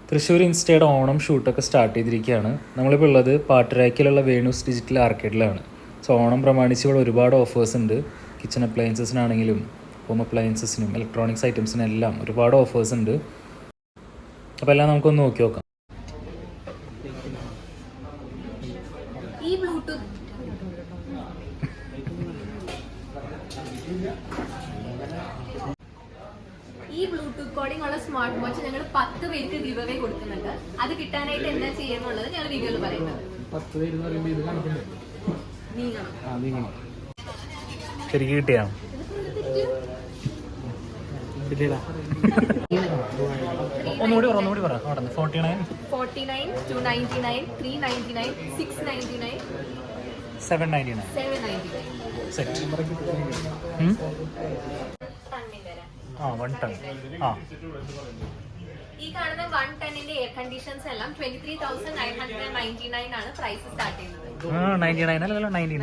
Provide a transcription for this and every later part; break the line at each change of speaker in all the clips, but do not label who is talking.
Thrissur ഇൻസ്റ്റയുടെ Onam ഷൂട്ടൊക്കെ start ചെയ്തിരിക്കുകയാണ്. നമ്മളിപ്പോൾ ഉള്ളത് പാട്ടുരാക്കിലുള്ള വേണൂസ് ഡിജിറ്റൽ ആർക്കേഡിലാണ്. സോ ഓണം പ്രമാണിച്ച് ഇവിടെ ഒരുപാട് ഓഫേഴ്സ് ഉണ്ട്. കിച്ചൺ അപ്ലയൻസസിനാണെങ്കിലും ഹോം അപ്ലയൻസസിനും ഇലക്ട്രോണിക്സ് ഐറ്റംസിനും എല്ലാം ഒരുപാട് ഓഫേഴ്സ് ഉണ്ട്. അപ്പോൾ എല്ലാം നമുക്കൊന്ന് നോക്കി നോക്കാം.
ഈ ബ്ലൂടൂത്ത് കോഡിംഗ് ഉള്ള സ്മാർട്ട് വാച്ച് ഞങ്ങൾ 10 പേർക്ക് ഗിവ് അവേ കൊടുക്കുന്നുണ്ട്. അത് കിട്ടാനായിട്ട് എന്താ ചെയ്യുന്നുള്ളത് ഞങ്ങൾ വീഡിയോയിൽ പറയുന്നത്.
10 പേര് എന്ന് പറയുമ്പോൾ ഇത് കാണിക്കണ്ടേ?
നീങ്ങണം.
ശരിക്കും കിട്ടിയാ ഒന്നുകൂടി പറ. 49
299 399 699
799 സെറ്റ്. ആ 1 ടൺ. ആ
ഈ കാണുന്ന 1 ടണ്ണിന്റെ എയർ കണ്ടീഷൻസ് എല്ലാം 23,999 ആണ് പ്രൈസ് സ്റ്റാർട്ട് ചെയ്യുന്നത്.
99 അല്ലല്ലോ 90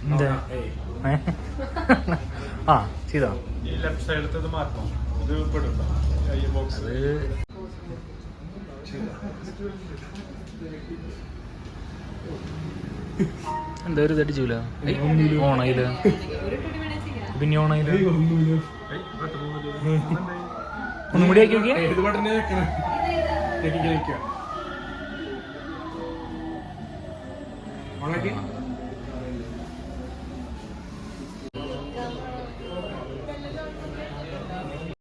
എന്താ ആ ചെയ്തോ. എന്താ ഒരു ഇതായിട്ട് ചെയ്യൂല. ഓണയില് പിന്നെ ഓണയില് ഒന്നും കൂടി ആക്കി നോക്കിയാ